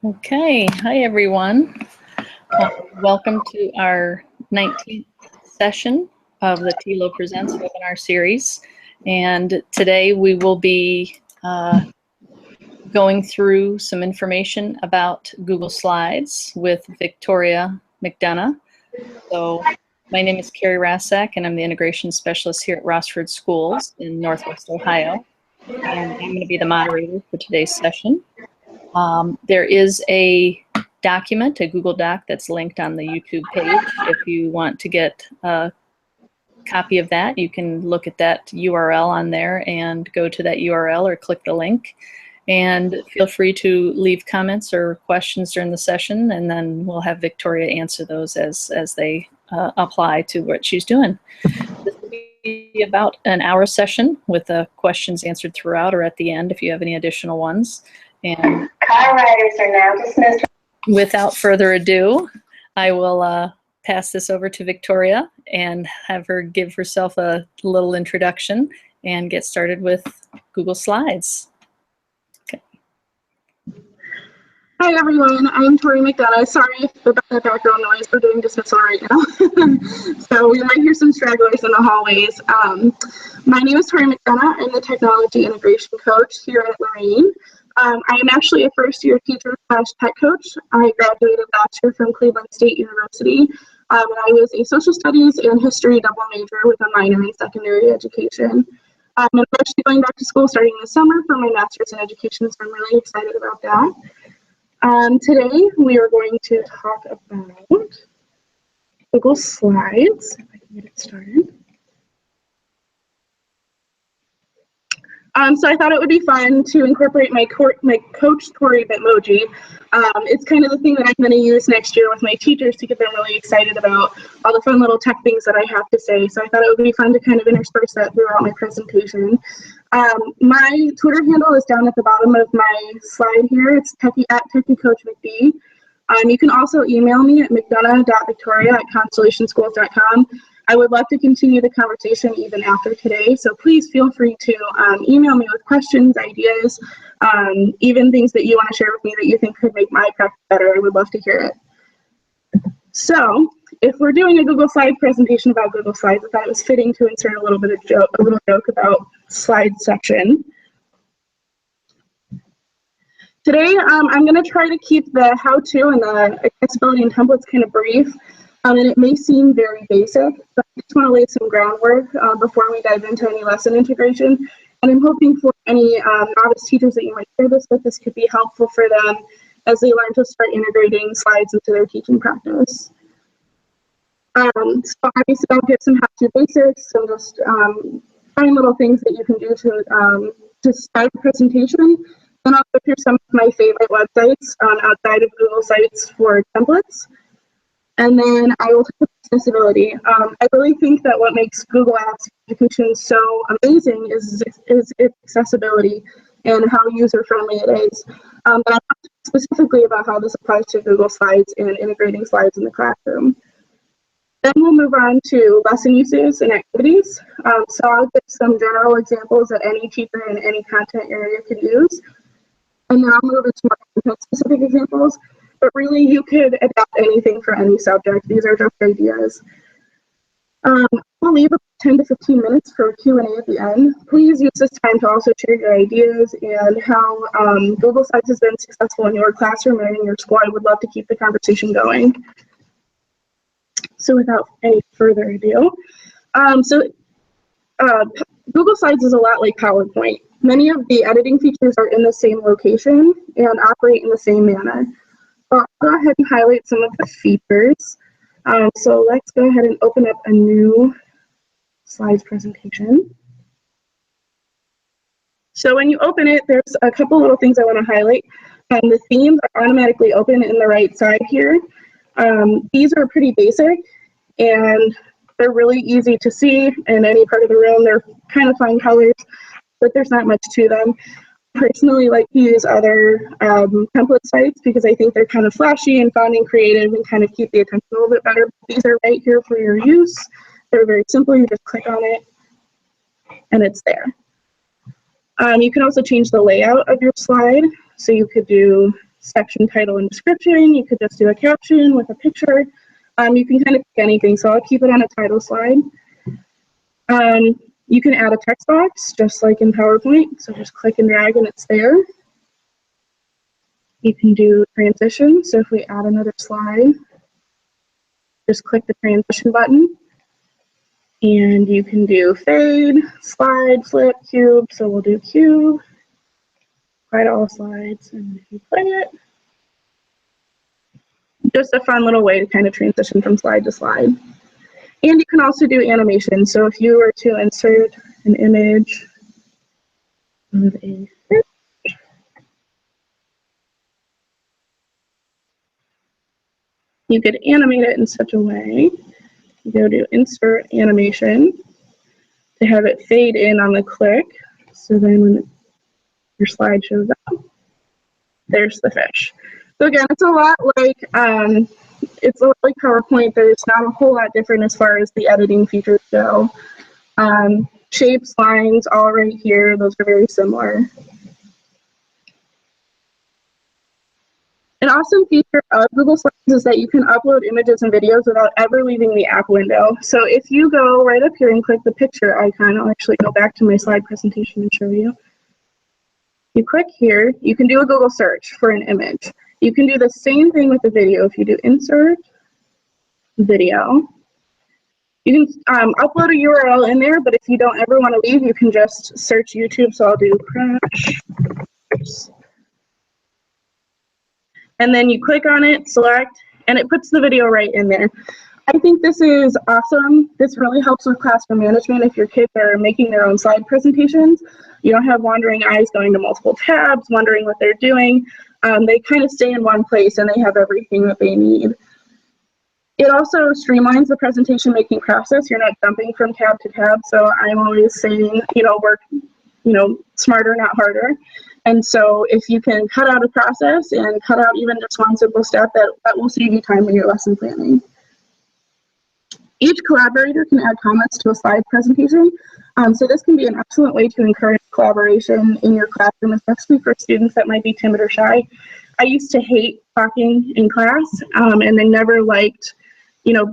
Okay, hi everyone. Welcome to our 19th session of the TILO Presents webinar series. And today we will be going through some information about Google Slides with Victoria McDonough. So my name is Carrie Rasak and I'm the integration specialist here at Rossford Schools in Northwest Ohio. And I'm going to be the moderator for today's session. There is a document, a Google Doc that's linked on the YouTube page. If you want to get a copy of that, you can look at that URL on there and go to that URL or click the link. And feel free to leave comments or questions during the session, and then we'll have Victoria answer those as they apply to what she's doing. This will be about an hour session with questions answered throughout or at the end if you have any additional ones. And car riders are now dismissed. Without further ado, I will pass this over to Victoria and have her give herself a little introduction and get started with Google Slides. Okay. Hi everyone, I'm Tori McDonough. Sorry about that background noise, we're doing dismissal right now. So we might hear some stragglers in the hallways. My name is Tori McDonough. I'm the technology integration coach here at Lorraine. I am actually a first-year teacher / tech coach. I graduated last year from Cleveland State University, and I was a social studies and history double major with a minor in secondary education. I'm actually going back to school starting this summer for my master's in education, so I'm really excited about that. Today we are going to talk about Google Slides. If I can get it started. So I thought it would be fun to incorporate my Coach Tori Bitmoji. It's kind of the thing that I'm going to use next year with my teachers to get them really excited about all the fun little tech things that I have to say. So I thought it would be fun to kind of intersperse that throughout my presentation. My Twitter handle is down at the bottom of my slide here. It's @TechieCoachMcD. You can also email me at mcdonough.victoria@constellationschools.com. I would love to continue the conversation even after today, so please feel free to email me with questions, ideas, even things that you want to share with me that you think could make my practice better. I would love to hear it. So, if we're doing a Google Slide presentation about Google Slides, I thought it was fitting to insert a little joke about slide section. Today, I'm going to try to keep the how-to and the accessibility and templates kind of brief. And it may seem very basic, but I just want to lay some groundwork before we dive into any lesson integration. And I'm hoping for any novice teachers that you might share this with, this could be helpful for them as they learn to start integrating slides into their teaching practice. So obviously I'll get some how-to basics and just fine little things that you can do to start a presentation. Then I'll go through some of my favorite websites outside of Google Sites for templates. And then I will talk about accessibility. I really think that what makes Google Apps Education so amazing is its accessibility and how user-friendly it is. But I'll talk specifically about how this applies to Google Slides and integrating slides in the classroom. Then we'll move on to lesson uses and activities. So I'll give some general examples that any teacher in any content area can use. And then I'll move into more content-specific examples. But really, you could adapt anything for any subject. These are just ideas. We'll leave about 10 to 15 minutes for Q&A at the end. Please use this time to also share your ideas and how Google Slides has been successful in your classroom or in your school. I would love to keep the conversation going. So without any further ado, Google Slides is a lot like PowerPoint. Many of the editing features are in the same location and operate in the same manner. I'll go ahead and highlight some of the features. So let's go ahead and open up a new slides presentation. So when you open it, there's a couple little things I want to highlight. The themes are automatically open in the right side here. These are pretty basic and they're really easy to see in any part of the room. They're kind of fine colors, but there's not much to them. Personally like to use other template sites because I think they're kind of flashy and fun and creative and kind of keep the attention a little bit better. These are right here for your use. They're very simple. You just click on it and it's there. You can also change the layout of your slide. So you could do section title and description. You could just do a caption with a picture. You can kind of pick anything, so I'll keep it on a title slide. You can add a text box, just like in PowerPoint, so just click and drag and it's there. You can do transition, so if we add another slide, just click the transition button. And you can do fade, slide, flip, cube, so we'll do cube. Hide all slides, and if you play it, just a fun little way to kind of transition from slide to slide. And you can also do animation. So if you were to insert an image of a fish, you could animate it in such a way. You go to insert animation to have it fade in on the click. So then when your slide shows up, there's the fish. So again, it's a lot like PowerPoint. There's not a whole lot different as far as the editing features go. Shapes, lines, all right here. Those are very similar. An awesome feature of Google Slides is that you can upload images and videos without ever leaving the app window. So if you go right up here and click the picture icon, I'll actually go back to my slide presentation and show you. You click here, you can do a Google search for an image. You can do the same thing with the video. If you do insert video, you can upload a URL in there, but if you don't ever want to leave, you can just search YouTube. So I'll do crash. And then you click on it, select, and it puts the video right in there. I think this is awesome. This really helps with classroom management if your kids are making their own slide presentations. You don't have wandering eyes going to multiple tabs, wondering what they're doing. They kind of stay in one place and they have everything that they need. It also streamlines the presentation making process. You're not jumping from tab to tab. So I'm always saying, work, smarter, not harder. And so if you can cut out a process and cut out even just one simple step, that will save you time when you're lesson planning. Each collaborator can add comments to a slide presentation. So this can be an excellent way to encourage collaboration in your classroom, especially for students that might be timid or shy. I used to hate talking in class and I never liked,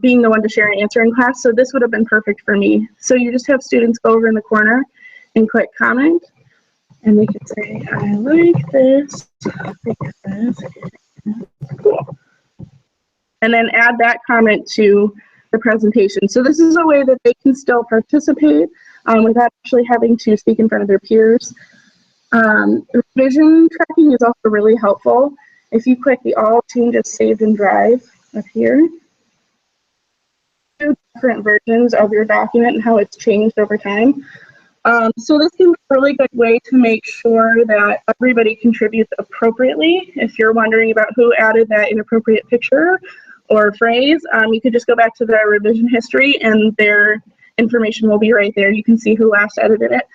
being the one to share an answer in class. So this would have been perfect for me. So you just have students go over in the corner and click comment. And they can say, I like this because it's cool. And then add that comment to the presentation. So this is a way that they can still participate without actually having to speak in front of their peers. Revision tracking is also really helpful. If you click the all changes saved in Drive up here, different versions of your document and how it's changed over time. So this can be a really good way to make sure that everybody contributes appropriately. If you're wondering about who added that inappropriate picture or phrase, you could just go back to their revision history and their information will be right there. You can see who last edited it.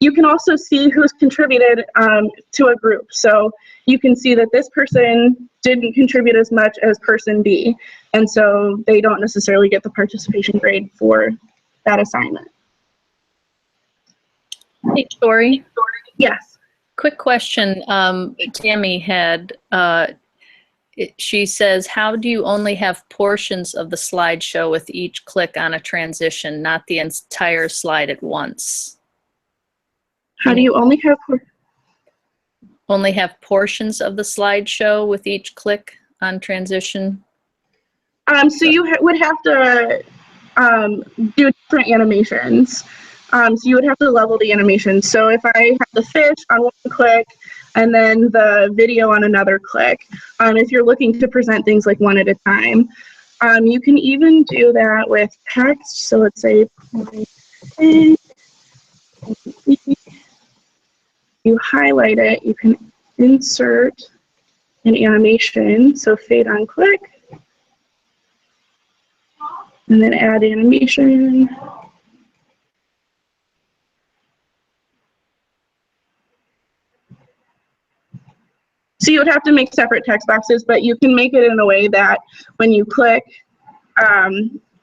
You can also see who's contributed to a group. So you can see that this person didn't contribute as much as person B, and so they don't necessarily get the participation grade for that assignment. Hey, Tori. Yes. Quick question. Tammy had, she says, how do you only have portions of the slideshow with each click on a transition, not the entire slide at once? How do you only have portions of the slideshow with each click on transition? So you would have to do different animations. So you would have to level the animation. So if I have the fish on one click and then the video on another click, if you're looking to present things like one at a time, you can even do that with text. So let's say you highlight it, you can insert an animation. So fade on click and then add animation. So you would have to make separate text boxes, but you can make it in a way that when you click,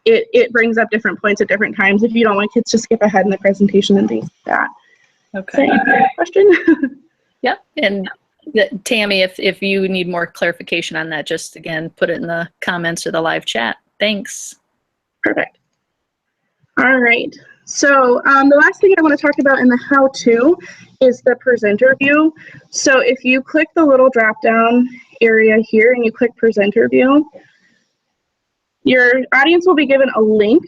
it brings up different points at different times if you don't want kids to skip ahead in the presentation and things like that. Okay. Is that your question? Yep. And Tammy, if you need more clarification on that, just again, put it in the comments or the live chat. Thanks. Perfect. All right. So the last thing I want to talk about in the how-to is the presenter view. So if you click the little drop-down area here and you click presenter view, your audience will be given a link.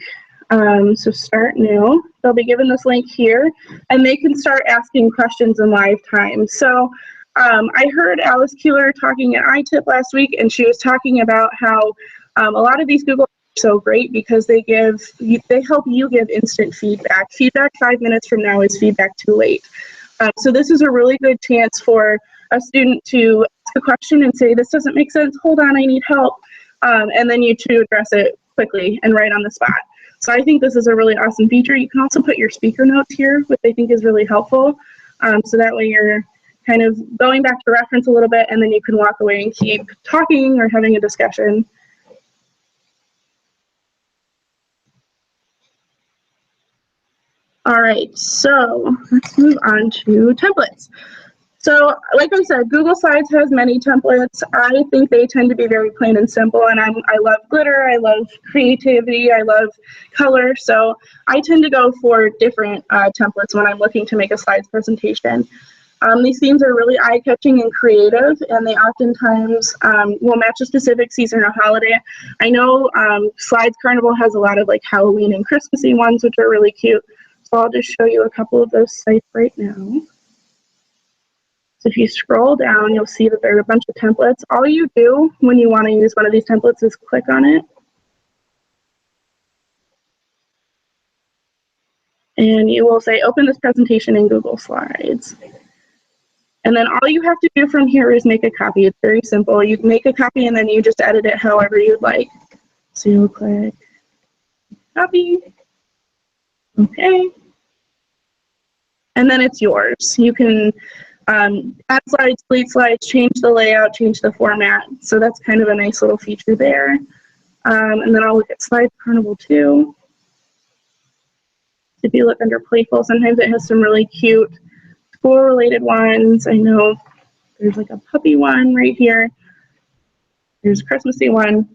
So start new. They'll be given this link here, and they can start asking questions in live time. So I heard Alice Keeler talking at iTip last week, and she was talking about how a lot of these Google are so great because they help you give instant feedback. Feedback 5 minutes from now is feedback too late. So this is a really good chance for a student to ask a question and say, this doesn't make sense, hold on, I need help. And then you to address it quickly and right on the spot. So I think this is a really awesome feature. You can also put your speaker notes here, which I think is really helpful. So that way you're kind of going back to reference a little bit, and then you can walk away and keep talking or having a discussion. All right, so let's move on to templates. So like I said, Google Slides has many templates. I think they tend to be very plain and simple, and I love glitter, I love creativity, I love color, so I tend to go for different templates when I'm looking to make a slides presentation. These themes are really eye-catching and creative, and they oftentimes will match a specific season or holiday. I know Slides Carnival has a lot of like Halloween and Christmassy ones, which are really cute. So I'll just show you a couple of those sites right now. So if you scroll down, you'll see that there are a bunch of templates. All you do when you want to use one of these templates is click on it. And you will say, open this presentation in Google Slides. And then all you have to do from here is make a copy. It's very simple. You make a copy and then you just edit it however you'd like. So you'll click copy. Okay. And then it's yours. You can add slides, delete slides, change the layout, change the format. So that's kind of a nice little feature there. And then I'll look at Slides Carnival too. If you look under playful, sometimes it has some really cute school-related ones. I know there's like a puppy one right here. There's a Christmassy one.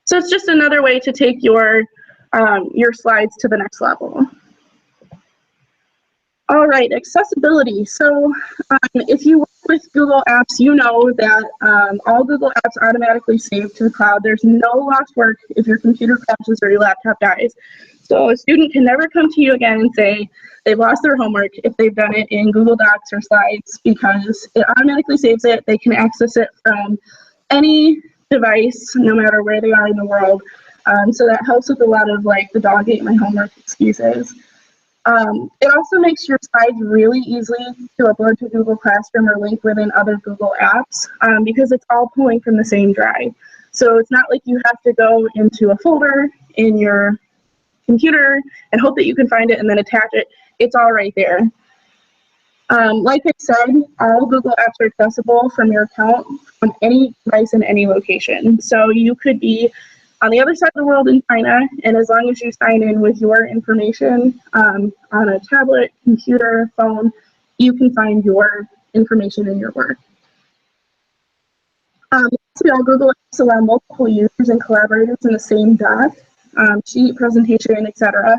So it's just another way to take your slides to the next level. All right, accessibility. So if you work with Google Apps, you know that all Google Apps automatically save to the cloud. There's no lost work if your computer crashes or your laptop dies. So a student can never come to you again and say they've lost their homework if they've done it in Google Docs or Slides, because it automatically saves it. They can access it from any device, no matter where they are in the world. So that helps with a lot of like the dog ate my homework excuses. It also makes your slides really easy to upload to Google Classroom or link within other Google apps because it's all pulling from the same drive. So it's not like you have to go into a folder in your computer and hope that you can find it and then attach it. It's all right there. Like I said, all Google apps are accessible from your account on any device in any location. So you could be on the other side of the world in China, and as long as you sign in with your information on a tablet, computer, phone, you can find your information in your work. All Google apps allow multiple users and collaborators in the same doc, sheet, presentation, etc.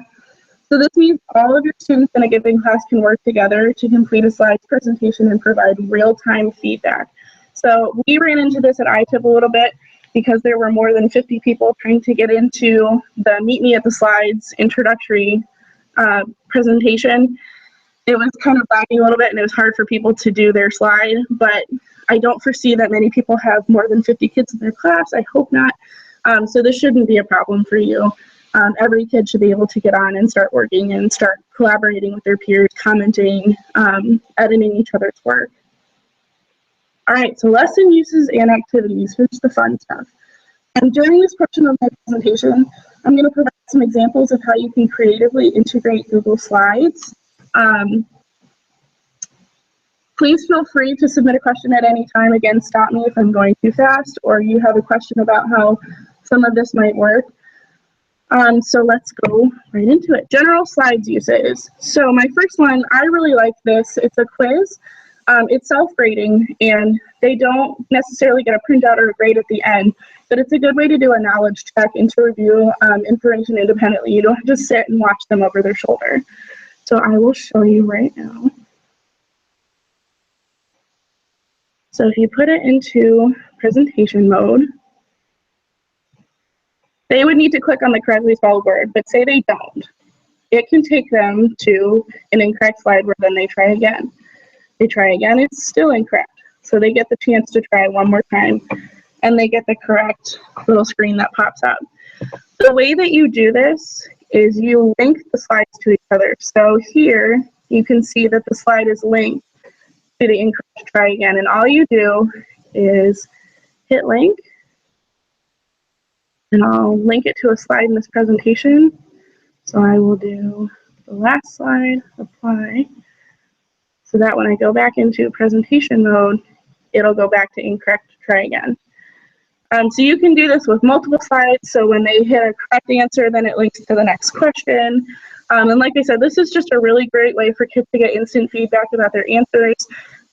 So this means all of your students in a given class can work together to complete a slides presentation and provide real-time feedback. So we ran into this at iTip a little bit because there were more than 50 people trying to get into the Meet Me at the Slides introductory presentation. It was kind of lagging a little bit and it was hard for people to do their slide, but I don't foresee that many people have more than 50 kids in their class. I hope not. So this shouldn't be a problem for you. Every kid should be able to get on and start working and start collaborating with their peers, commenting, editing each other's work. All right, so lesson uses and activities. Here's the fun stuff. And during this portion of my presentation, I'm going to provide some examples of how you can creatively integrate Google Slides. Please feel free to submit a question at any time. Again, stop me if I'm going too fast or you have a question about how some of this might work. So let's go right into it. General slides uses. So my first one, I really like this. It's a quiz. It's self-grading, and they don't necessarily get a printout or a grade at the end, but it's a good way to do a knowledge check and to review information independently. You don't have to sit and watch them over their shoulder. So I will show you right now. So if you put it into presentation mode, they would need to click on the correctly spelled word, but say they don't. It can take them to an incorrect slide where then they try again. They try again, it's still incorrect. So they get the chance to try one more time, and they get the correct little screen that pops up. The way that you do this is you link the slides to each other. So here you can see that the slide is linked to the incorrect try again, and all you do is hit link, and I'll link it to a slide in this presentation. So I will do the last slide, apply, so that when I go back into presentation mode, it'll go back to incorrect, try again. So you can do this with multiple slides, so when they hit a correct answer, then it links to the next question. And like I said, this is just a really great way for kids to get instant feedback about their answers.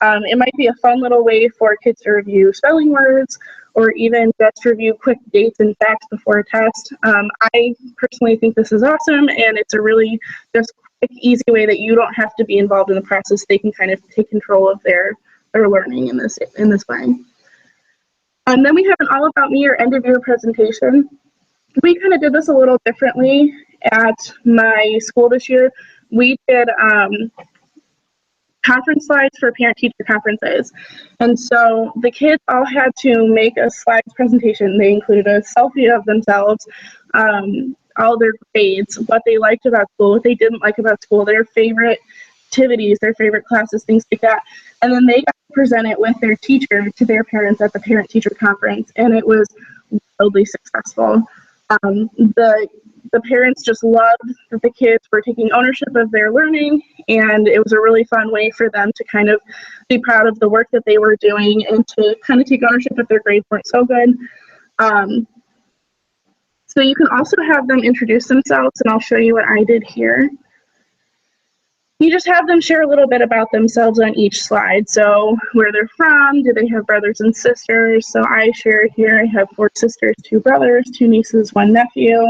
It might be a fun little way for kids to review spelling words, or even just review quick dates and facts before a test. I personally think this is awesome, and it's a really just quick, easy way that you don't have to be involved in the process. They can kind of take control of their learning in this way. Then we have an all about me or end of year presentation. We kind of did this a little differently at my school this year. We did conference slides for parent-teacher conferences. And so the kids all had to make a slides presentation. They included a selfie of themselves, all their grades, what they liked about school, what they didn't like about school, their favorite activities, their favorite classes, things like that. And then they got to present it with their teacher to their parents at the parent-teacher conference, and it was wildly successful. The parents just loved that the kids were taking ownership of their learning, and it was a really fun way for them to kind of be proud of the work that they were doing and to kind of take ownership if their grades weren't so good. So you can also have them introduce themselves, and I'll show you what I did here. You just have them share a little bit about themselves on each slide. So where they're from, do they have brothers and sisters? So I share here, I have 4 sisters, 2 brothers, 2 nieces, 1 nephew.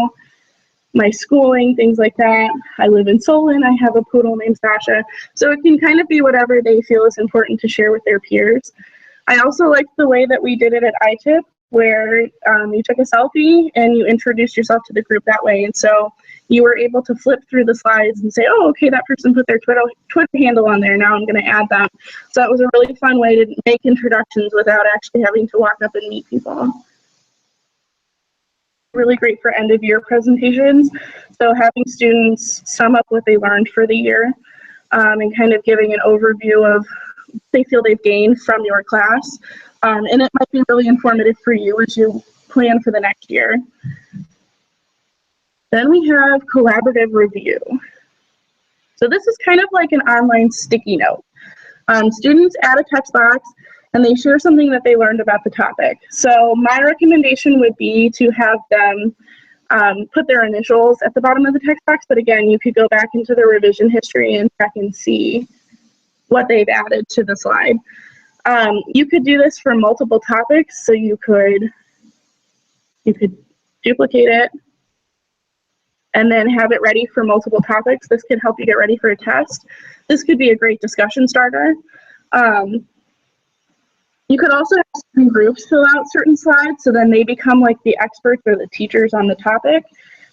My schooling, things like that. I live in Solon. I have a poodle named Sasha. So it can kind of be whatever they feel is important to share with their peers. I also liked the way that we did it at iTip, where you took a selfie and you introduced yourself to the group that way. And so you were able to flip through the slides and say, oh, okay, that person put their Twitter handle on there. Now I'm going to add them. So it was a really fun way to make introductions without actually having to walk up and meet people. Really great for end of year presentations. So having students sum up what they learned for the year, and kind of giving an overview of what they feel they've gained from your class. And it might be really informative for you as you plan for the next year. Then we have collaborative review. So this is kind of like an online sticky note. Students add a text box and they share something that they learned about the topic. So my recommendation would be to have them put their initials at the bottom of the text box, but again, you could go back into the revision history and check and see what they've added to the slide. You could do this for multiple topics, so you could duplicate it and then have it ready for multiple topics. This could help you get ready for a test. This could be a great discussion starter. You could also have certain groups fill out certain slides, so then they become like the experts or the teachers on the topic.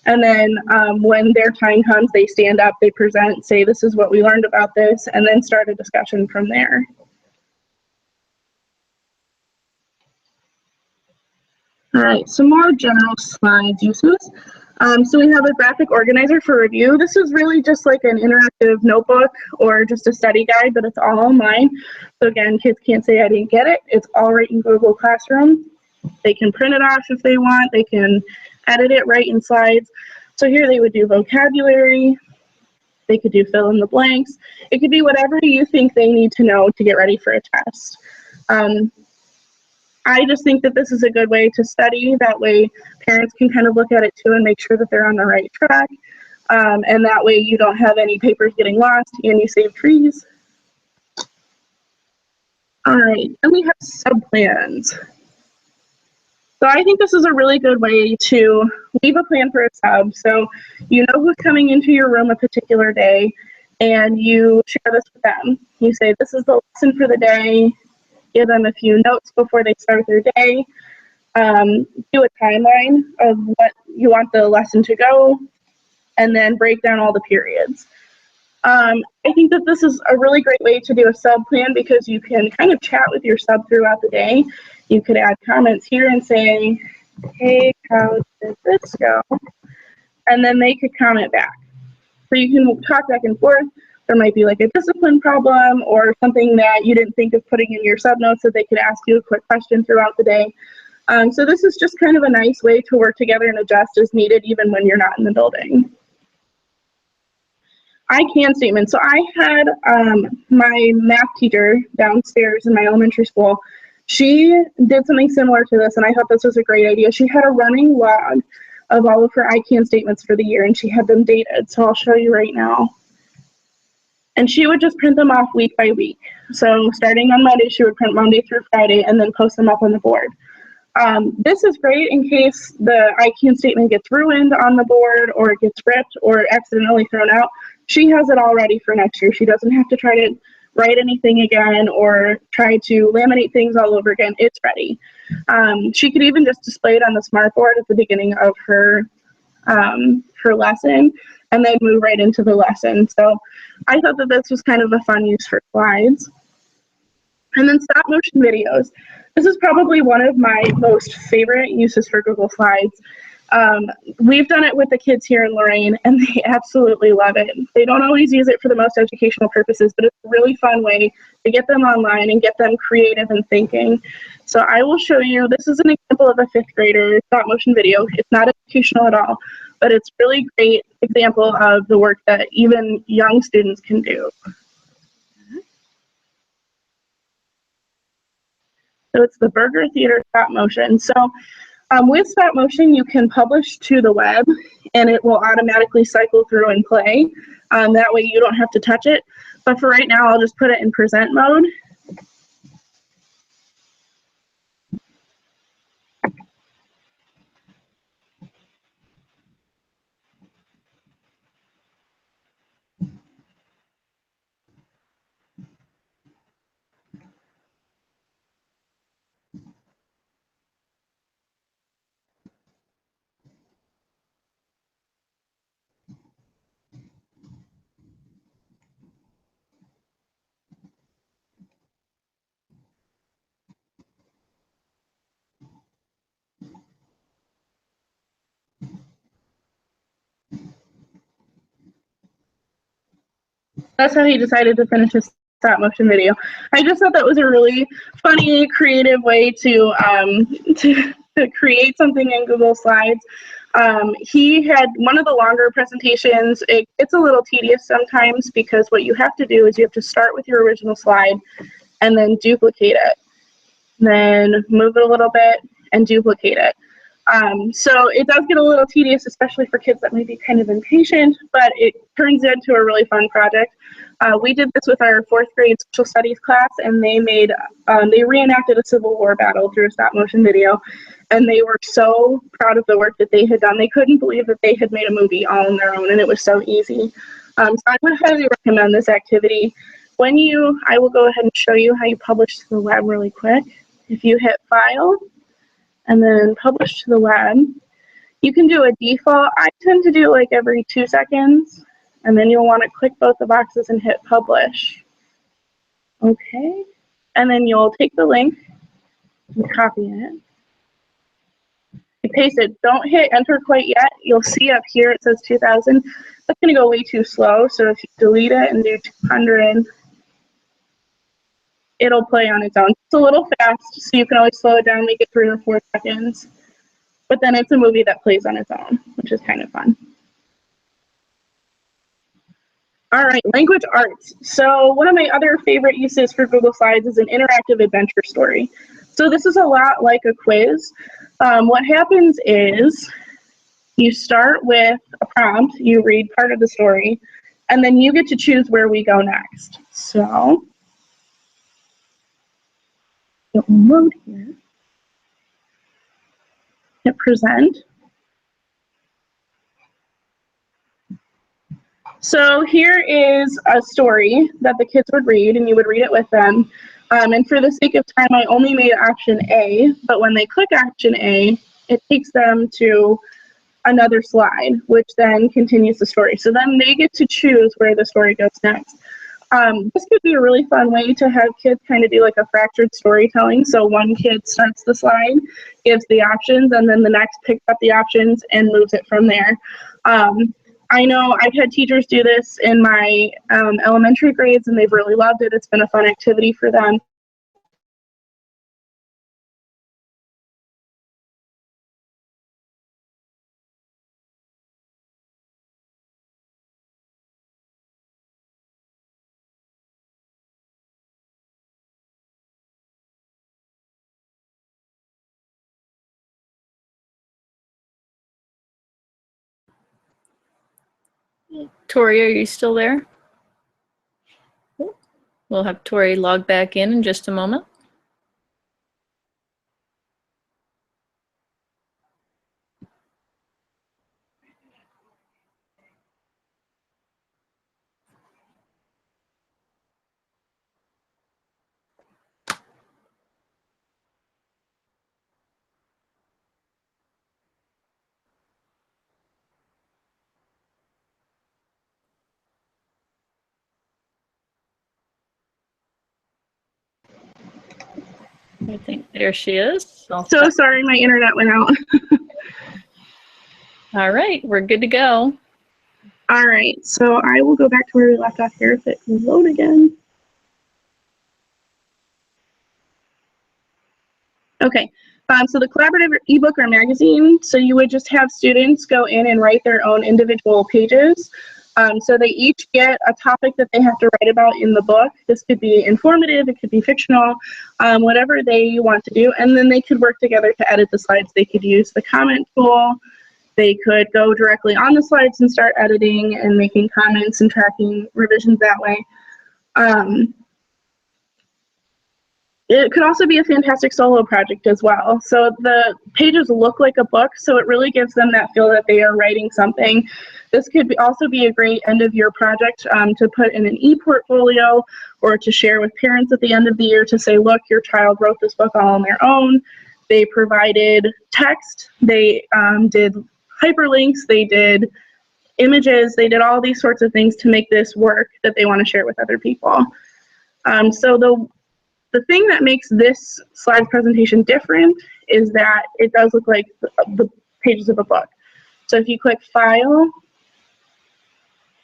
And then when their time comes, they stand up, they present, say, this is what we learned about this, and then start a discussion from there. All right, some more general slide uses. So we have a graphic organizer for review. This is really just like an interactive notebook or just a study guide, but it's all online. So again, kids can't say I didn't get it. It's all right in Google Classroom. They can print it off if they want. They can edit it right in slides. So here they would do vocabulary. They could do fill in the blanks. It could be whatever you think they need to know to get ready for a test. I just think that this is a good way to study. That way parents can kind of look at it too and make sure that they're on the right track. And that way you don't have any papers getting lost and you save trees. All right, then we have sub-plans. So I think this is a really good way to leave a plan for a sub. So you know who's coming into your room a particular day, and you share this with them. You say, this is the lesson for the day, give them a few notes before they start their day, do a timeline of what you want the lesson to go, and then break down all the periods. I think that this is a really great way to do a sub plan because you can kind of chat with your sub throughout the day. You could add comments here and say, hey, how did this go? And then they could comment back. So you can talk back and forth. There might be like a discipline problem or something that you didn't think of putting in your sub notes that they could ask you a quick question throughout the day. So this is just kind of a nice way to work together and adjust as needed even when you're not in the building. I can statements. So I had my math teacher downstairs in my elementary school. She did something similar to this, and I thought this was a great idea. She had a running log of all of her I can statements for the year, and she had them dated. So I'll show you right now. And she would just print them off week by week. So starting on Monday, she would print Monday through Friday and then post them up on the board. This is great in case the I can statement gets ruined on the board or it gets ripped or accidentally thrown out. She has it all ready for next year. She doesn't have to try to write anything again or try to laminate things all over again. It's ready. She could even just display it on the smart board at the beginning of her lesson and then move right into the lesson. So I thought that this was kind of a fun use for slides. And then stop motion videos. This is probably one of my most favorite uses for Google Slides. We've done it with the kids here in Lorain, and they absolutely love it. They don't always use it for the most educational purposes, but it's a really fun way to get them online and get them creative and thinking. So I will show you, this is an example of a 5th grader stop motion video. It's not educational at all, but it's really great example of the work that even young students can do. So it's the Burger Theater stop motion. So with stop motion, you can publish to the web and it will automatically cycle through and play. That way you don't have to touch it. But for right now, I'll just put it in present mode. That's how he decided to finish his stop motion video. I just thought that was a really funny, creative way to create something in Google Slides. He had one of the longer presentations. It's a little tedious sometimes because what you have to do is you have to start with your original slide and then duplicate it. Then move it a little bit and duplicate it. So it does get a little tedious, especially for kids that may be kind of impatient, but it turns into a really fun project. We did this with our 4th grade social studies class, and they reenacted a Civil War battle through a stop motion video, and they were so proud of the work that they had done. They couldn't believe that they had made a movie all on their own, and it was so easy. So I would highly recommend this activity. I will go ahead and show you how you publish to the web really quick. If you hit File, and then publish to the web. You can do a default. I tend to do like every 2 seconds, and then you'll want to click both the boxes and hit publish. Okay, and then you'll take the link and copy it. You paste it. Don't hit enter quite yet. You'll see up here it says 2000. That's going to go way too slow, so if you delete it and do 200, it'll play on its own. It's a little fast, so you can always slow it down, make it 3 or 4 seconds. But then it's a movie that plays on its own, which is kind of fun. All right, language arts. So one of my other favorite uses for Google Slides is an interactive adventure story. So this is a lot like a quiz. What happens is you start with a prompt, you read part of the story, and then you get to choose where we go next. So It will load here. Hit present. So here is a story that the kids would read, and you would read it with them. And for the sake of time, I only made option A, but when they click option A, it takes them to another slide, which then continues the story. So then they get to choose where the story goes next. This could be a really fun way to have kids kind of do like a fractured storytelling. So one kid starts the slide, gives the options, and then the next picks up the options and moves it from there. I know I've had teachers do this in my elementary grades, and they've really loved it. It's been a fun activity for them. Tori, are you still there? We'll have Tori log back in just a moment. I think there she is. So sorry, my internet went out. All right, we're good to go. All right, so I will go back to where we left off here if it can load again. Okay, so the collaborative ebook or magazine, so you would just have students go in and write their own individual pages. So they each get a topic that they have to write about in the book. This could be informative, it could be fictional, whatever they want to do, and then they could work together to edit the slides. They could use the comment tool. They could go directly on the slides and start editing and making comments and tracking revisions that way. It could also be a fantastic solo project as well. So the pages look like a book, so it really gives them that feel that they are writing something. This could also be a great end of year project to put in an e-portfolio or to share with parents at the end of the year to say, look, your child wrote this book all on their own. They provided text, they did hyperlinks, they did images, they did all these sorts of things to make this work that they want to share with other people. So the thing that makes this slide presentation different is that it does look like the pages of a book. So if you click File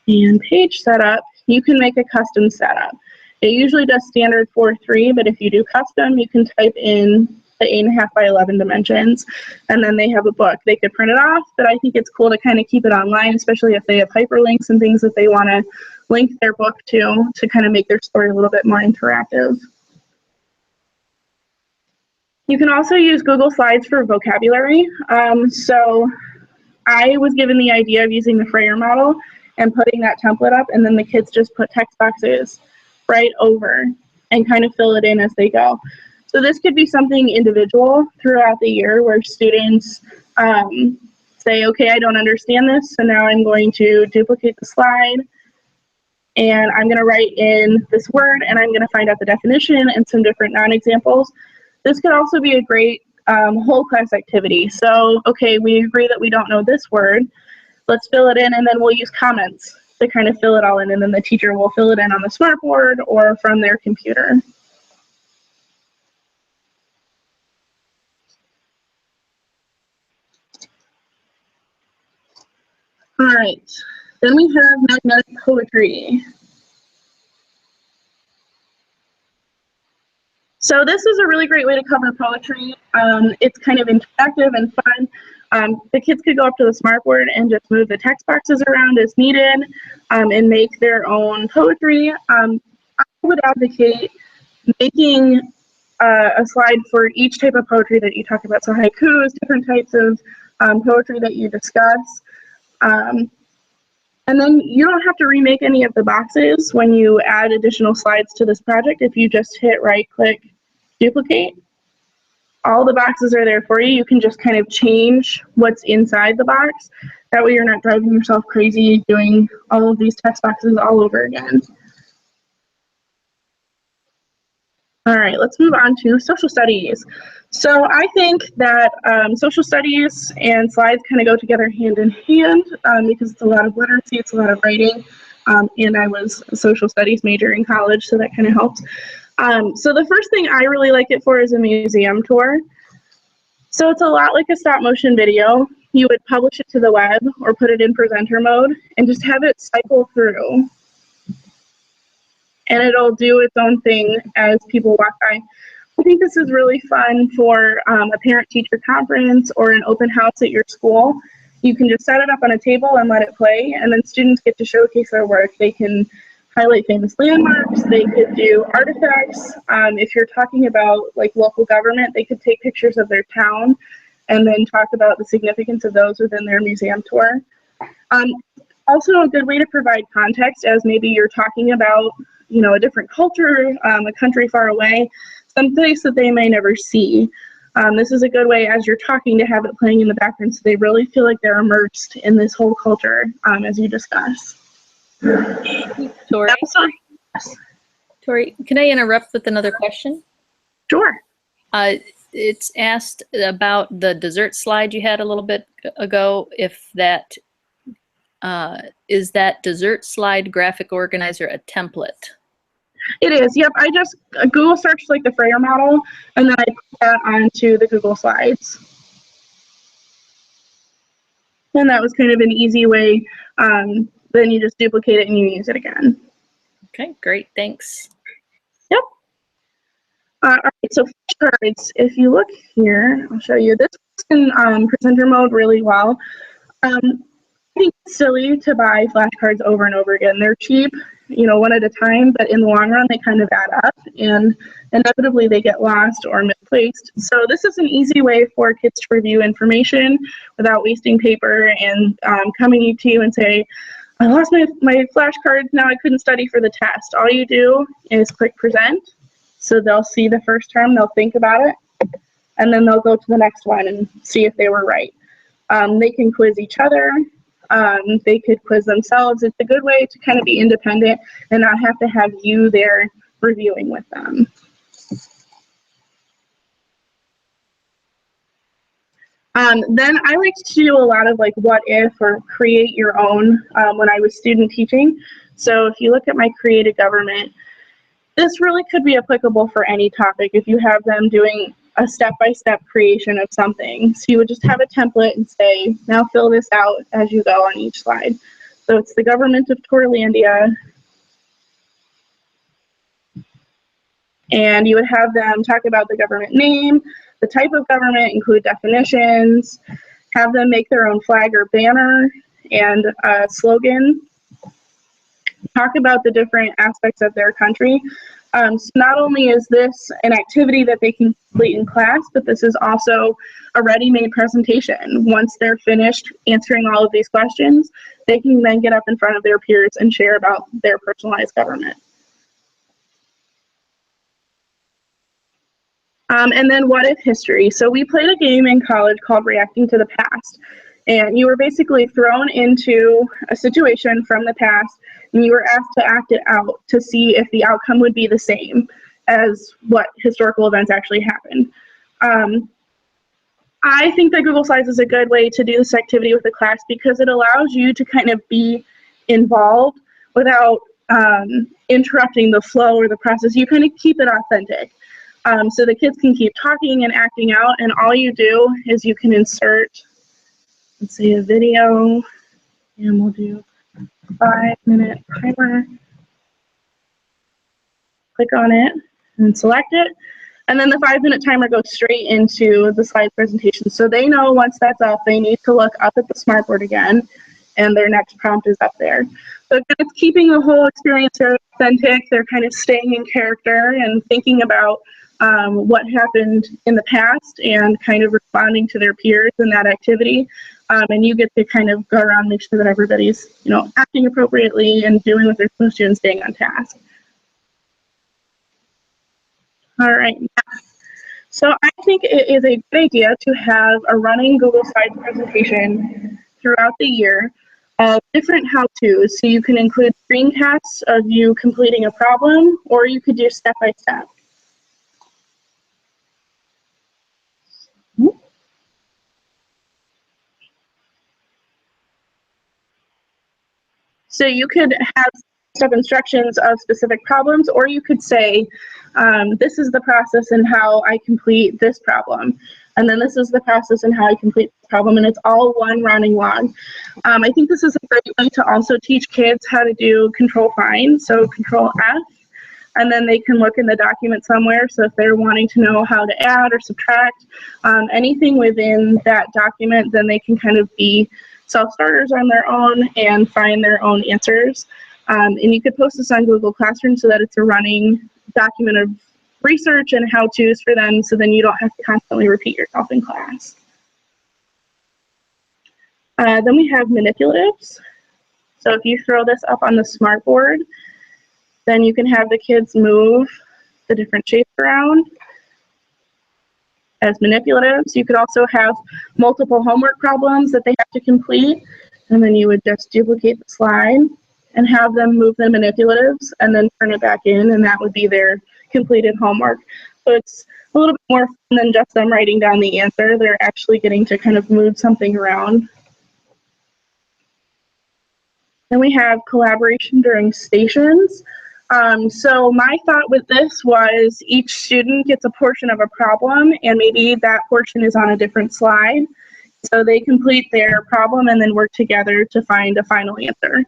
and Page Setup, you can make a custom setup. It usually does standard 4:3, but if you do custom, you can type in the 8.5 by 11 dimensions, and then they have a book. They could print it off, but I think it's cool to kind of keep it online, especially if they have hyperlinks and things that they want to link their book to kind of make their story a little bit more interactive. You can also use Google Slides for vocabulary. So I was given the idea of using the Frayer model and putting that template up, and then the kids just put text boxes right over and kind of fill it in as they go. So this could be something individual throughout the year where students say, okay, I don't understand this, so now I'm going to duplicate the slide, and I'm going to write in this word, and I'm going to find out the definition and some different non-examples. This could also be a great whole class activity. So, okay, we agree that we don't know this word. Let's fill it in, and then we'll use comments to kind of fill it all in, and then the teacher will fill it in on the smartboard or from their computer. All right, then we have magnetic poetry. So this is a really great way to cover poetry. It's kind of interactive and fun. The kids could go up to the smartboard and just move the text boxes around as needed and make their own poetry. I would advocate making a slide for each type of poetry that you talk about. So haikus, different types of poetry that you discuss. And then you don't have to remake any of the boxes when you add additional slides to this project if you just hit right click duplicate. All the boxes are there for you. You can just kind of change what's inside the box. That way you're not driving yourself crazy doing all of these text boxes all over again. All right, let's move on to social studies. So I think that social studies and slides kind of go together hand in hand because it's a lot of literacy, it's a lot of writing, and I was a social studies major in college, so that kind of helps. So the first thing I really like it for is a museum tour. So it's a lot like a stop motion video. You would publish it to the web or put it in presenter mode and just have it cycle through. And it'll do its own thing as people walk by. I think this is really fun for a parent-teacher conference or an open house at your school. You can just set it up on a table and let it play, and then students get to showcase their work. They can highlight famous landmarks, they could do artifacts. If you're talking about like local government, they could take pictures of their town and then talk about the significance of those within their museum tour. Also a good way to provide context as maybe you're talking about, you know, a different culture, a country far away, some place that they may never see. This is a good way as you're talking to have it playing in the background so they really feel like they're immersed in this whole culture as you discuss. Tori, Tori, can I interrupt with another question? Sure. It's asked about the dessert slide you had a little bit ago, if that is that dessert slide graphic organizer a template? It is, yep. I just Google searched like the Frayer model, and then I put that onto the Google Slides. And that was kind of an easy way. Then you just duplicate it and you use it again. Okay, great, thanks. Yep. All right, so flashcards, if you look here, I'll show you. This is in presenter mode really well. I think it's silly to buy flashcards over and over again. They're cheap, you know, one at a time, but in the long run, they kind of add up and inevitably they get lost or misplaced. So this is an easy way for kids to review information without wasting paper and coming to you and say, I lost my flashcards, now I couldn't study for the test. All you do is click present. So they'll see the first term, they'll think about it, and then they'll go to the next one and see if they were right. They can quiz each other. They could quiz themselves. It's a good way to kind of be independent and not have to have you there reviewing with them. Then I like to do a lot of like what if or create your own when I was student teaching. So if you look at my creative government, this really could be applicable for any topic if you have them doing a step-by-step creation of something. So you would just have a template and say, now fill this out as you go on each slide. So it's the government of Torlandia. And you would have them talk about the government name, the type of government, include definitions, have them make their own flag or banner and a slogan, talk about the different aspects of their country. So not only is this an activity that they can complete in class, but this is also a ready-made presentation. Once they're finished answering all of these questions, they can then get up in front of their peers and share about their personalized government. And then what if history? So we played a game in college called Reacting to the Past. And you were basically thrown into a situation from the past, and you were asked to act it out to see if the outcome would be the same as what historical events actually happened. I think that Google Slides is a good way to do this activity with the class because it allows you to kind of be involved without interrupting the flow or the process. You kind of keep it authentic. So the kids can keep talking and acting out, and all you do is you can insert, let's say, a video, and we'll do a 5-minute timer. Click on it and select it, and then the 5-minute timer goes straight into the slide presentation. So they know once that's up, they need to look up at the smartboard again, and their next prompt is up there. So it's keeping the whole experience very authentic. They're kind of staying in character and thinking about what happened in the past and kind of responding to their peers in that activity. And you get to kind of go around and make sure that everybody's, you know, acting appropriately and doing what they're supposed to and staying on task. All right. So I think it is a good idea to have a running Google Slides presentation throughout the year of different how-tos. So you can include screencasts of you completing a problem, or you could do step-by-step. So you could have step instructions of specific problems, or you could say, this is the process and how I complete this problem. And then this is the process and how I complete the problem, and it's all one running log. I think this is a great way to also teach kids how to do control find, so control F, and then they can look in the document somewhere. So if they're wanting to know how to add or subtract anything within that document, then they can kind of be self-starters on their own and find their own answers. And you could post this on Google Classroom so that it's a running document of research and how-tos for them, so then you don't have to constantly repeat yourself in class. Then we have manipulatives. So if you throw this up on the smartboard, then you can have the kids move the different shapes around as manipulatives. You could also have multiple homework problems that they have to complete, and then you would just duplicate the slide and have them move the manipulatives and then turn it back in, and that would be their completed homework. So it's a little bit more fun than just them writing down the answer. They're actually getting to kind of move something around. Then we have collaboration during stations. So my thought with this was each student gets a portion of a problem, and maybe that portion is on a different slide. So they complete their problem and then work together to find a final answer.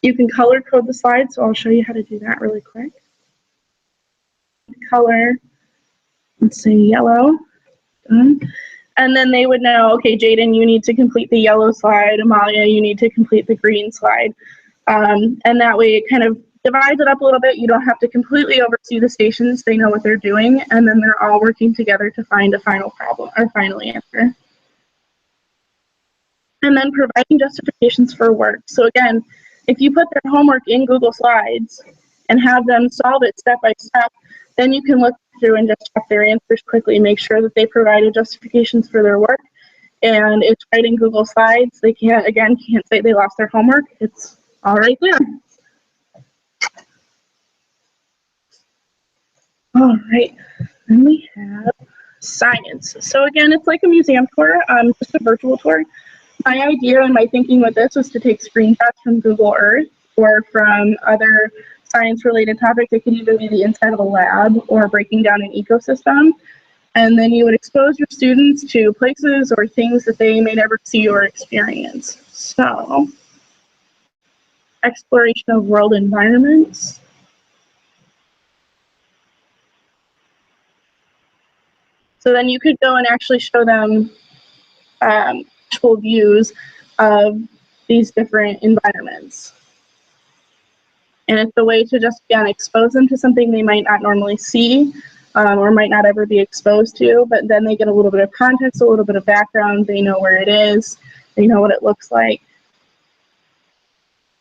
You can color code the slide, so I'll show you how to do that really quick. Color, let's say yellow, done. And then they would know, okay, Jaden, you need to complete the yellow slide. Amalia, you need to complete the green slide. And that way it kind of divides it up a little bit. You don't have to completely oversee the stations. They know what they're doing, and then they're all working together to find a final problem or final answer. And then providing justifications for work. So again, if you put their homework in Google Slides and have them solve it step by step, then you can look through and just check their answers quickly, make sure that they provided justifications for their work. And it's right in Google Slides. They can't say they lost their homework. It's all right there. All right, then we have science. So again, it's like a museum tour, just a virtual tour. My idea and my thinking with this was to take screenshots from Google Earth or from other science-related topics. It could even be the inside of a lab or breaking down an ecosystem. And then you would expose your students to places or things that they may never see or experience. So, exploration of world environments. So then you could go and actually show them actual views of these different environments. And it's a way to just, again, expose them to something they might not normally see or might not ever be exposed to, but then they get a little bit of context, a little bit of background, they know where it is, they know what it looks like.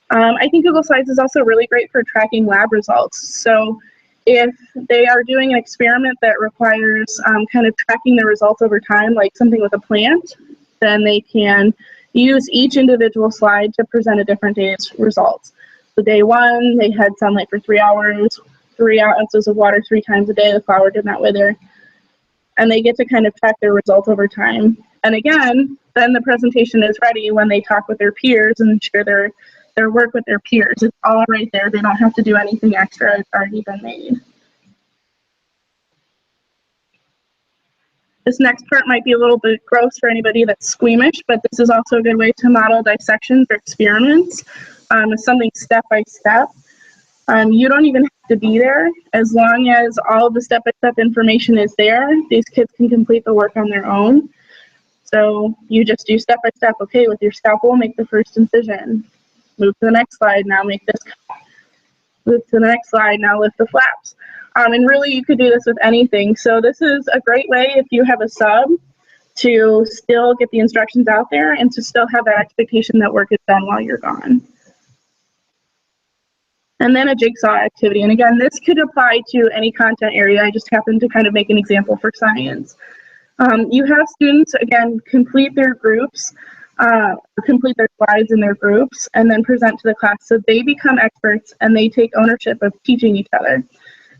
I think Google Slides is also really great for tracking lab results. So if they are doing an experiment that requires kind of tracking the results over time, like something with a plant, then they can use each individual slide to present a different day's results. So day one, they had sunlight for 3 hours, 3 ounces of water 3 times a day, the flower did not wither. And they get to kind of track their results over time. And again, then the presentation is ready when they talk with their peers and share their work with their peers. It's all right there. They don't have to do anything extra. It's already been made. This next part might be a little bit gross for anybody that's squeamish, but this is also a good way to model dissections or experiments. Something step by step. You don't even have to be there. As long as all of the step-by-step information is there, these kids can complete the work on their own. So you just do step-by-step. Okay, with your scalpel, make the first incision. Move to the next slide, now make this cut. Move to the next slide, now lift the flaps. And really, you could do this with anything. So this is a great way if you have a sub to still get the instructions out there and to still have that expectation that work is done while you're gone. And then a jigsaw activity. And again, this could apply to any content area. I just happened to kind of make an example for science. You have students, again, complete their groups, complete their slides in their groups, and then present to the class. So they become experts and they take ownership of teaching each other.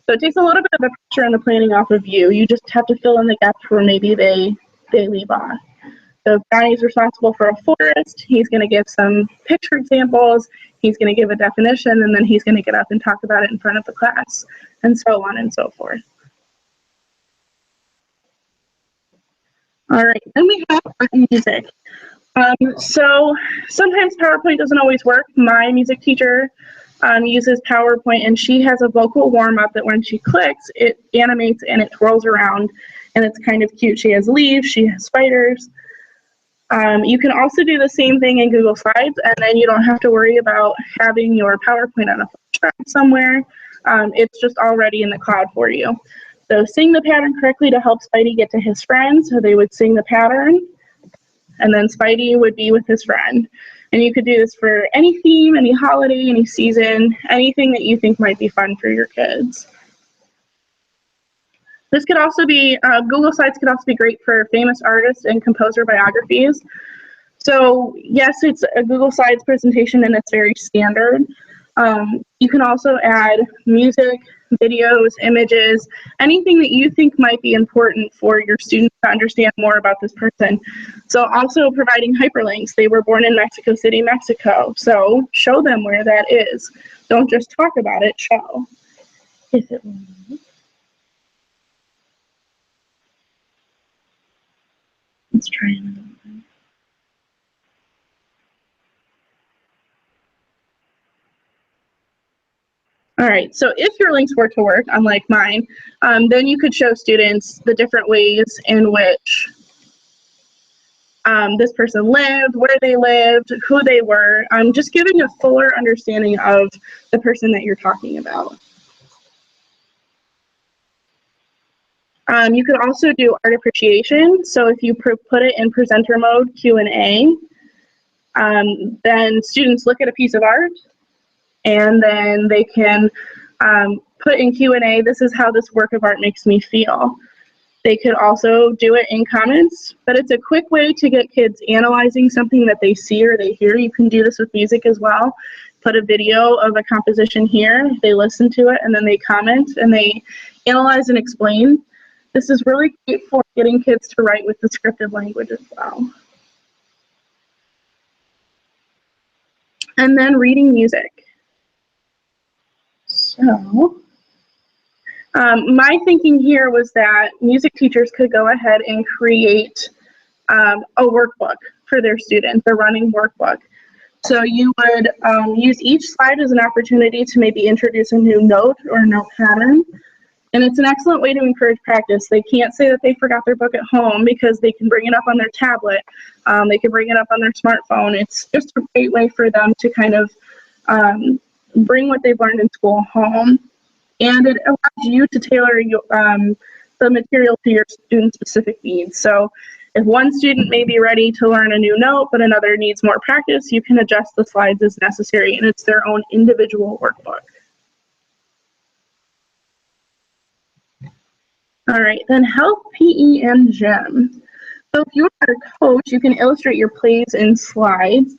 So it takes a little bit of the pressure and the planning off of you. You just have to fill in the gaps where maybe they leave off. So if Johnny's responsible for a forest, he's going to give some picture examples, he's going to give a definition, and then he's going to get up and talk about it in front of the class, and so on and so forth. All right, then we have music. So sometimes PowerPoint doesn't always work. My music teacher uses PowerPoint, and she has a vocal warm-up that when she clicks, it animates and it twirls around, and it's kind of cute. She has leaves, she has spiders. You can also do the same thing in Google Slides, and then you don't have to worry about having your PowerPoint on a flash drive somewhere. It's just already in the cloud for you. So sing the pattern correctly to help Spidey get to his friend. So they would sing the pattern, and then Spidey would be with his friend. And you could do this for any theme, any holiday, any season, anything that you think might be fun for your kids. This could also be, Google Slides could also be great for famous artists and composer biographies. So yes, it's a Google Slides presentation and it's very standard. You can also add music, videos, images, anything that you think might be important for your students to understand more about this person. So also providing hyperlinks. They were born in Mexico City, Mexico. So show them where that is. Don't just talk about it, show. If it will. Let's try another one. All right, so if your links were to work, unlike mine, then you could show students the different ways in which this person lived, where they lived, who they were, just giving a fuller understanding of the person that you're talking about. You could also do art appreciation. So if you put it in presenter mode, Q&A, then students look at a piece of art and then they can put in Q&A, this is how this work of art makes me feel. They could also do it in comments, but it's a quick way to get kids analyzing something that they see or they hear. You can do this with music as well. Put a video of a composition here, they listen to it, and then they comment and they analyze and explain. This is really great for getting kids to write with descriptive language as well. And then reading music. So, my thinking here was that music teachers could go ahead and create a workbook for their students, a running workbook. So you would use each slide as an opportunity to maybe introduce a new note or a note pattern. And it's an excellent way to encourage practice. They can't say that they forgot their book at home because they can bring it up on their tablet. They can bring it up on their smartphone. It's just a great way for them to kind of bring what they've learned in school home. And it allows you to tailor the material to your student-specific needs. So if one student may be ready to learn a new note, but another needs more practice, you can adjust the slides as necessary, and it's their own individual workbook. All right, then health, PE, and gym. So if you are a coach, you can illustrate your plays in slides.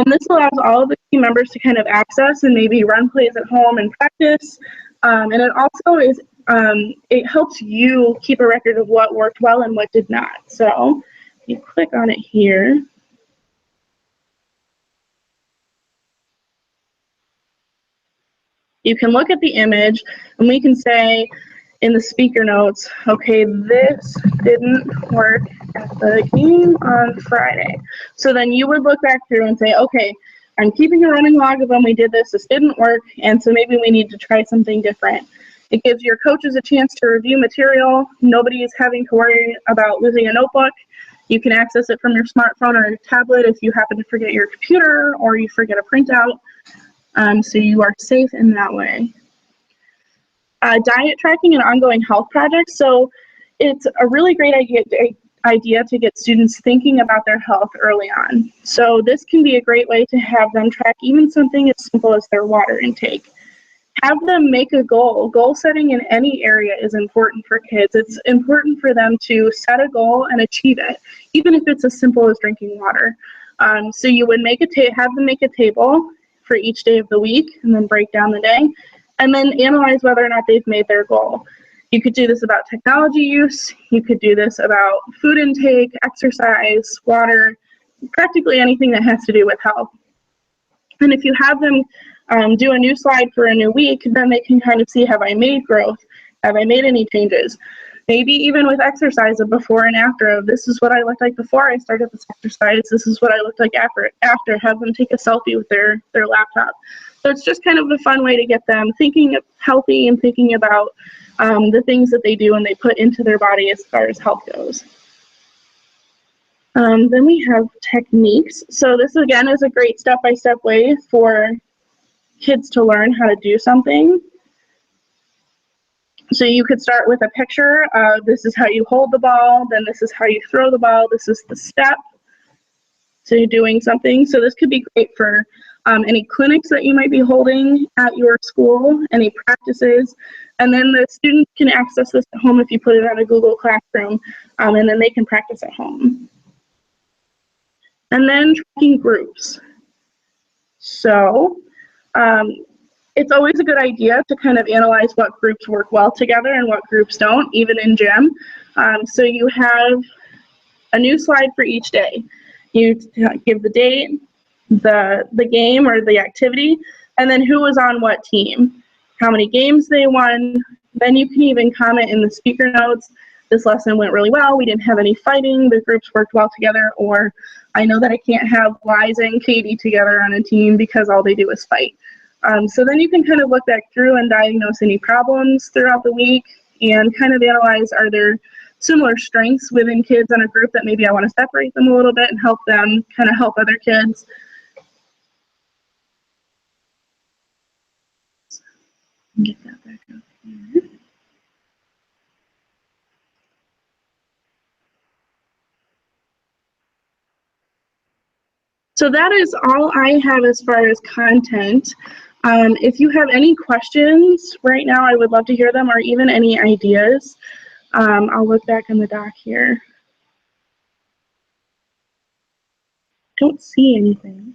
This allows all of the team members to kind of access and maybe run plays at home and practice. And it also is, it helps you keep a record of what worked well and what did not. So you click on it here. You can look at the image and we can say in the speaker notes, okay, this didn't work at the game on Friday. So then you would look back through and say, okay, I'm keeping a running log of when we did this, this didn't work, and so maybe we need to try something different. It gives your coaches a chance to review material. Nobody is having to worry about losing a notebook. You can access it from your smartphone or your tablet if you happen to forget your computer or you forget a printout. So you are safe in that way. Diet tracking and ongoing health projects. So it's a really great idea to get students thinking about their health early on. So this can be a great way to have them track even something as simple as their water intake. Have them make a goal. Goal setting in any area is important for kids. It's important for them to set a goal and achieve it, even if it's as simple as drinking water. So you would have them make a table for each day of the week and then break down the day, and then analyze whether or not they've made their goal. You could do this about technology use. You could do this about food intake, exercise, water, practically anything that has to do with health. And if you have them do a new slide for a new week, then they can kind of see, have I made growth? Have I made any changes? Maybe even with exercise, a before and after of this is what I looked like before I started this exercise. This is what I looked like after. Have them take a selfie with their laptop. So it's just kind of a fun way to get them thinking healthy and thinking about the things that they do and they put into their body as far as health goes. Then we have techniques. So this again is a great step-by-step way for kids to learn how to do something. So you could start with a picture of this is how you hold the ball, then this is how you throw the ball, this is the step to doing something. So this could be great for any clinics that you might be holding at your school, any practices, and then the students can access this at home if you put it on a Google Classroom, and then they can practice at home. And then tracking groups. So it's always a good idea to kind of analyze what groups work well together and what groups don't, even in gym. So you have a new slide for each day. You give the date, the game or the activity, and then who was on what team, how many games they won. Then you can even comment in the speaker notes, this lesson went really well, we didn't have any fighting, the groups worked well together, or I know that I can't have Liza and Katie together on a team because all they do is fight. So then you can kind of look back through and diagnose any problems throughout the week and kind of analyze, are there similar strengths within kids in a group that maybe I want to separate them a little bit and help them kind of help other kids. Get that back up here. So that is all I have as far as content. If you have any questions right now, I would love to hear them, or even any ideas. I'll look back in the doc here. Don't see anything.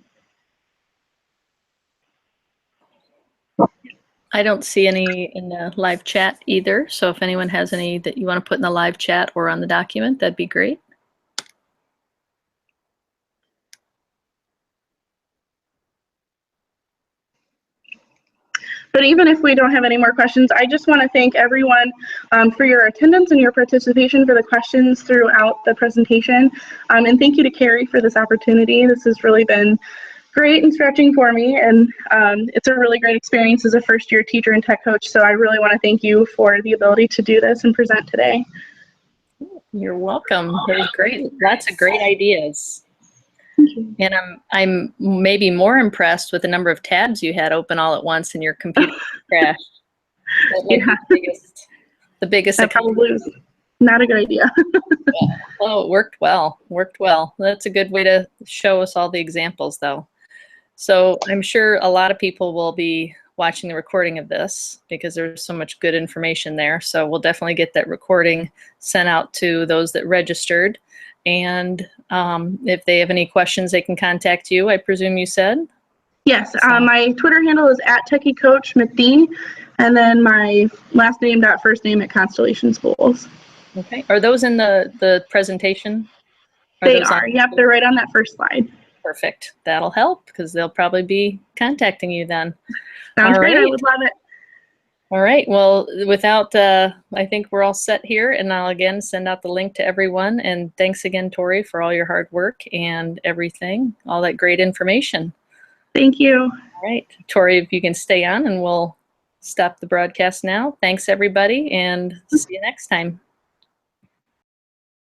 I don't see any in the live chat either. So if anyone has any that you want to put in the live chat or on the document, that'd be great. But even if we don't have any more questions, I just want to thank everyone for your attendance and your participation, for the questions throughout the presentation. And thank you to Carrie for this opportunity. This has really been great and stretching for me, and it's a really great experience as a first-year teacher and tech coach. So I really want to thank you for the ability to do this and present today. You're welcome. That was great. Lots of great ideas. And I'm maybe more impressed with the number of tabs you had open all at once and your computer crashed. Yeah. The biggest. That probably was not a good idea. Yeah. Oh, it worked well. Worked well. That's a good way to show us all the examples, though. So I'm sure a lot of people will be watching the recording of this because there's so much good information there. So we'll definitely get that recording sent out to those that registered. And if they have any questions, they can contact you, I presume you said? Yes, my Twitter handle is @TechieCoachMcDean, and then my last name .first name at Constellation Schools. Okay. Are those in the presentation? They are. Yep, they're right on that first slide. Perfect. That'll help because they'll probably be contacting you then. Sounds great. I would love it. All right. Well, without, I think we're all set here, and I'll again send out the link to everyone. And thanks again, Tori, for all your hard work and everything, all that great information. Thank you. All right. Tori, if you can stay on, and we'll stop the broadcast now. Thanks, everybody, and see you next time.